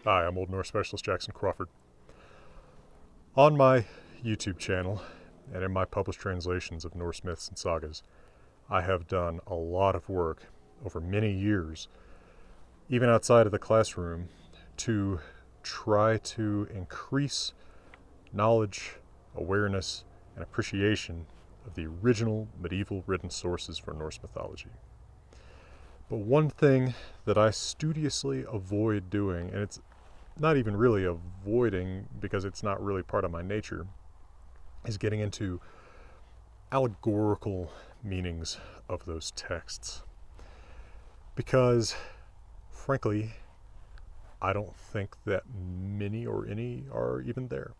Hi, I'm Old Norse Specialist Jackson Crawford. On my YouTube channel and in my published translations of Norse myths and sagas, I have done a lot of work over many years, even outside of the classroom, to try to increase knowledge, awareness, and appreciation of the original medieval written sources for Norse mythology. But one thing that I studiously avoid doing, and it's not even really avoiding because it's not really part of my nature, is getting into allegorical meanings of those texts. Because, frankly, I don't think that many or any are even there.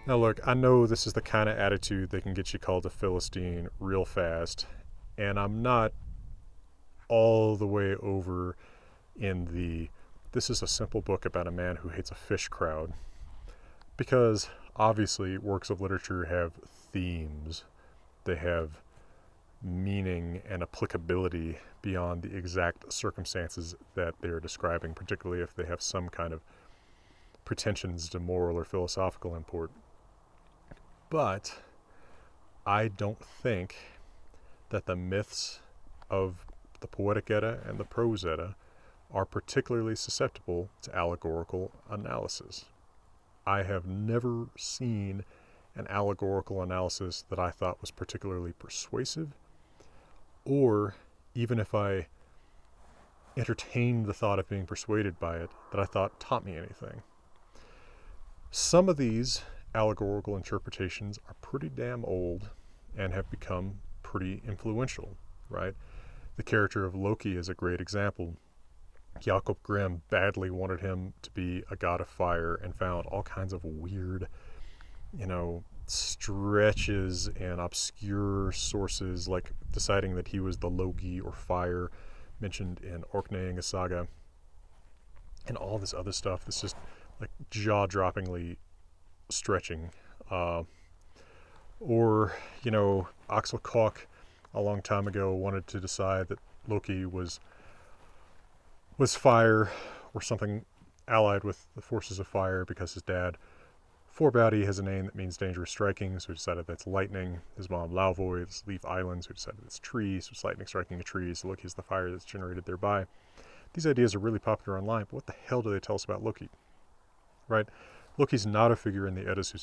Now, look, I know this is the kind of attitude that can get you called a Philistine real fast, and I'm not all the way over in the this is a simple book about a man who hates a fish crowd, because obviously works of literature have themes, they have meaning and applicability beyond the exact circumstances that they're describing, particularly if they have some kind of pretensions to moral or philosophical import. But I don't think that the myths of the Poetic Edda and the Prose Edda are particularly susceptible to allegorical analysis. I have never seen an allegorical analysis that I thought was particularly persuasive, or even if I entertained the thought of being persuaded by it, that I thought taught me anything. Some of these allegorical interpretations are pretty damn old and have become pretty influential, right? The character of Loki is a great example. Jakob Grimm badly wanted him to be a god of fire and found all kinds of weird, stretches and obscure sources, like deciding that he was the Loki or fire mentioned in Orkneyinga Saga, and all this other stuff that's just like jaw-droppingly stretching. Axel Koch a long time ago wanted to decide that Loki was fire or something allied with the forces of fire because his dad, Forbody, has a name that means dangerous striking, so he decided that's lightning. His mom, Lauvoi, is leaf islands, who decided it's trees, so it's lightning striking a tree, so Loki is the fire that's generated thereby. These ideas are really popular online, but what the hell do they tell us about Loki? Right? Loki's not a figure in the Eddas who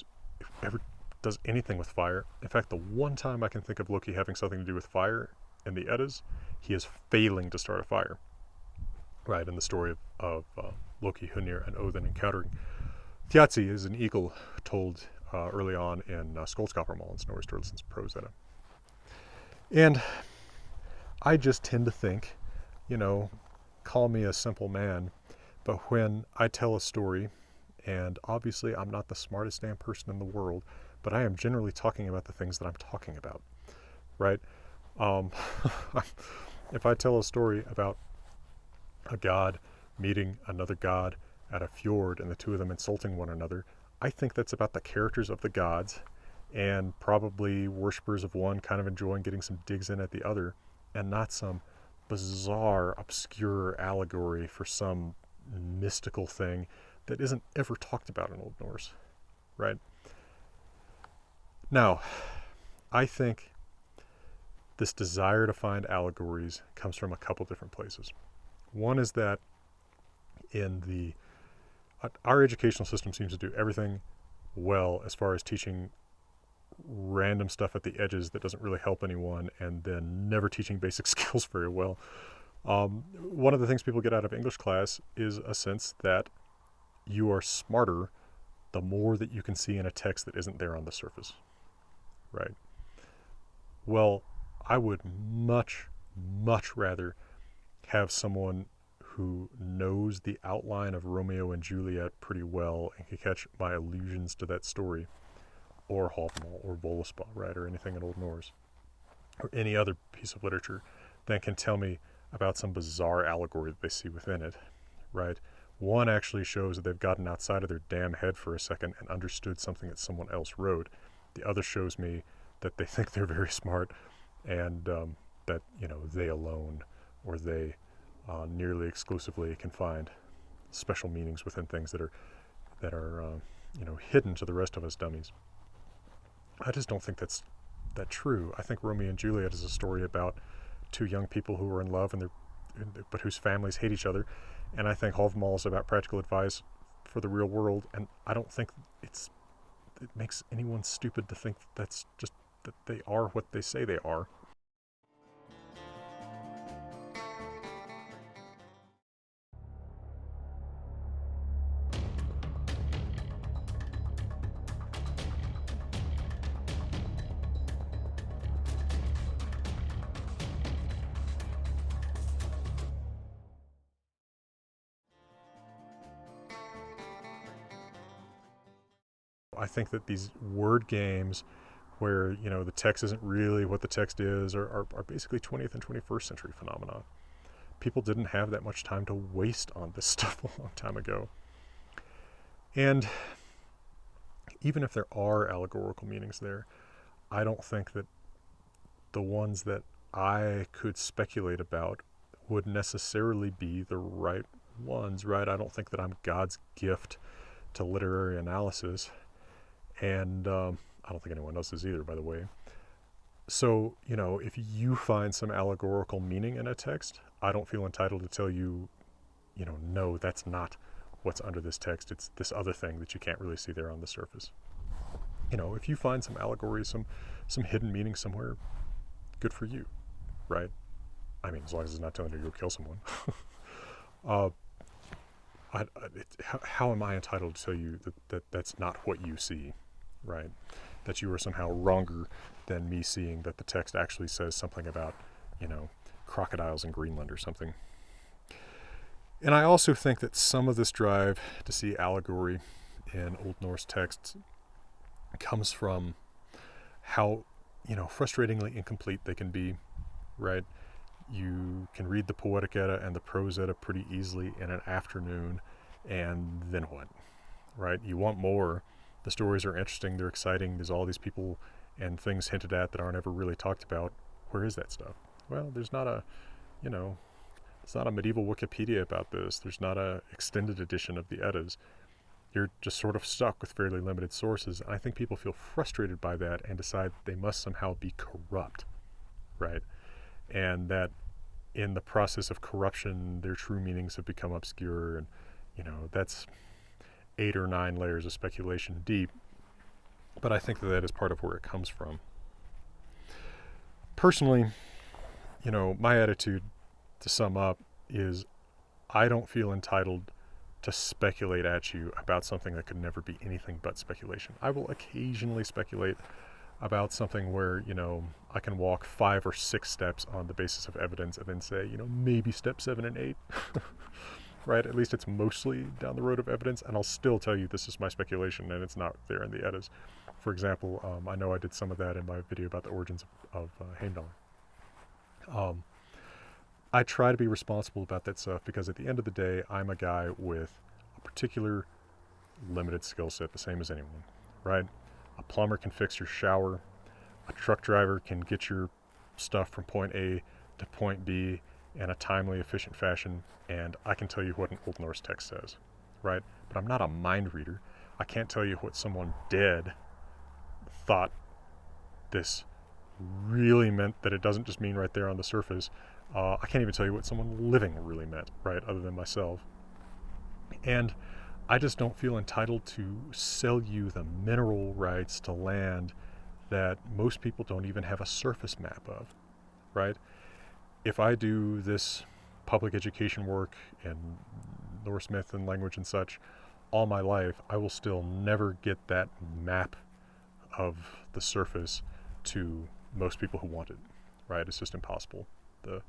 ever does anything with fire. In fact, the one time I can think of Loki having something to do with fire in the Eddas, he is failing to start a fire. Right, in the story of Loki, Hunir, and Odin encountering Thjazi is an eagle told early on in Skoldskaparmal in Snorri Sturluson's Prose Edda. And I just tend to think, call me a simple man, but when I tell a story, and obviously I'm not the smartest damn person in the world, but I am generally talking about the things that I'm talking about, right? If I tell a story about a god meeting another god at a fjord and the two of them insulting one another, I think that's about the characters of the gods and probably worshippers of one kind of enjoying getting some digs in at the other, and not some bizarre, obscure allegory for some mystical thing that isn't ever talked about in Old Norse, right? Now, I think this desire to find allegories comes from a couple different places. One is that our educational system seems to do everything well as far as teaching random stuff at the edges that doesn't really help anyone, and then never teaching basic skills very well. One of the things people get out of English class is a sense that you are smarter the more that you can see in a text that isn't there on the surface, right? Well, I would much, much rather have someone who knows the outline of Romeo and Juliet pretty well and can catch my allusions to that story, or Hofmal, or Voluspa, right, or anything in Old Norse, or any other piece of literature, than can tell me about some bizarre allegory that they see within it, right? One actually shows that they've gotten outside of their damn head for a second and understood something that someone else wrote. The other shows me that they think they're very smart, and that, you know, they alone, or they nearly exclusively, can find special meanings within things that are you know, hidden to the rest of us dummies. I just don't think that's that true. I think Romeo and Juliet is a story about two young people who are in love but whose families hate each other, and I think Hofmall is about practical advice for the real world. And I don't think it makes anyone stupid to think that's just that they are what they say they are. I think that these word games where, you know, the text isn't really what the text is are basically 20th and 21st century phenomena. People didn't have that much time to waste on this stuff a long time ago. And even if there are allegorical meanings there, I don't think that the ones that I could speculate about would necessarily be the right ones, right? I don't think that I'm God's gift to literary analysis, and I don't think anyone else is either, by the way. So, you know, if you find some allegorical meaning in a text, I don't feel entitled to tell you, you know, no, that's not what's under this text. It's this other thing that you can't really see there on the surface. You know, if you find some allegory, some hidden meaning somewhere, good for you, right? I mean, as long as it's not telling you to go kill someone. How am I entitled to tell you that that's not what you see, right? That you are somehow wronger than me seeing that the text actually says something about, you know, crocodiles in Greenland or something. And I also think that some of this drive to see allegory in Old Norse texts comes from how, you know, frustratingly incomplete they can be, right? You can read the Poetic Edda and the Prose Edda pretty easily in an afternoon, and then what, right? You want more. The stories are interesting, they're exciting, there's all these people and things hinted at that aren't ever really talked about. Where is that stuff? Well, there's not a, you know, it's not a medieval Wikipedia about this. There's not a extended edition of the Eddas. You're just sort of stuck with fairly limited sources. I think people feel frustrated by that and decide they must somehow be corrupt, right? And that in the process of corruption, their true meanings have become obscure. And, you know, that's 8 or 9 layers of speculation deep. But I think that is part of where it comes from. Personally, you know, my attitude, to sum up, is I don't feel entitled to speculate at you about something that could never be anything but speculation. I will occasionally speculate about something where, you know, I can walk 5 or 6 steps on the basis of evidence and then say, you know, maybe step 7 and 8. Right? At least it's mostly down the road of evidence, and I'll still tell you this is my speculation and it's not there in the Eddas. For example, I know I did some of that in my video about the origins of Heimdall. I try to be responsible about that stuff because at the end of the day, I'm a guy with a particular limited skill set, the same as anyone, right? A plumber can fix your shower. A truck driver can get your stuff from point A to point B in a timely, efficient fashion, and I can tell you what an Old Norse text says, right? But I'm not a mind reader. I can't tell you what someone dead thought this really meant, that it doesn't just mean right there on the surface. I can't even tell you what someone living really meant, right, other than myself. And I just don't feel entitled to sell you the mineral rights to land that most people don't even have a surface map of, right? If I do this public education work in Norse myth and language and such all my life, I will still never get that map of the surface to most people who want it, right? It's just impossible. The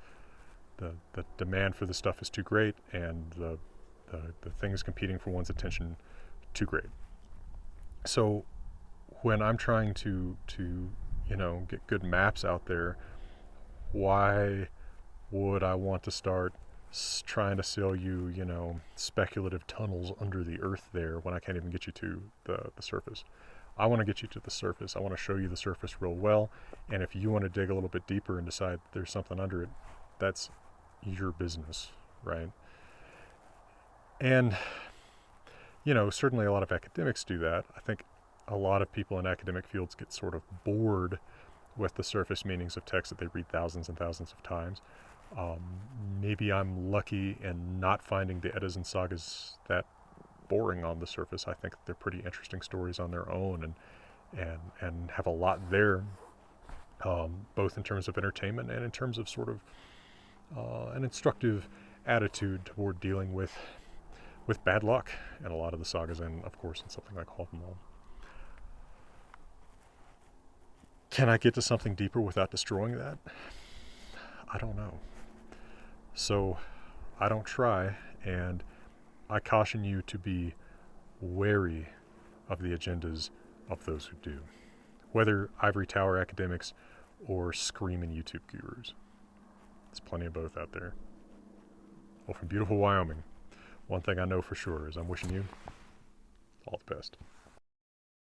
demand for the stuff is too great, and the things competing for one's attention too great. So when I'm trying to you know, get good maps out there, why Would I want to start trying to sell you, you know, speculative tunnels under the earth there when I can't even get you to the surface? I want to get you to the surface. I want to show you the surface real well. And if you want to dig a little bit deeper and decide there's something under it, that's your business, right? And, you know, certainly a lot of academics do that. I think a lot of people in academic fields get sort of bored with the surface meanings of text that they read thousands and thousands of times. Maybe I'm lucky in not finding the Eddas and Sagas that boring on the surface. I think they're pretty interesting stories on their own, and have a lot there, both in terms of entertainment and in terms of sort of an instructive attitude toward dealing with bad luck in a lot of the sagas, and of course in something like Havamal. Can I get to something deeper without destroying that? I don't know. So I don't try, and I caution you to be wary of the agendas of those who do, whether ivory tower academics or screaming YouTube gurus. There's plenty of both out there. Well, from beautiful Wyoming, one thing I know for sure is I'm wishing you all the best.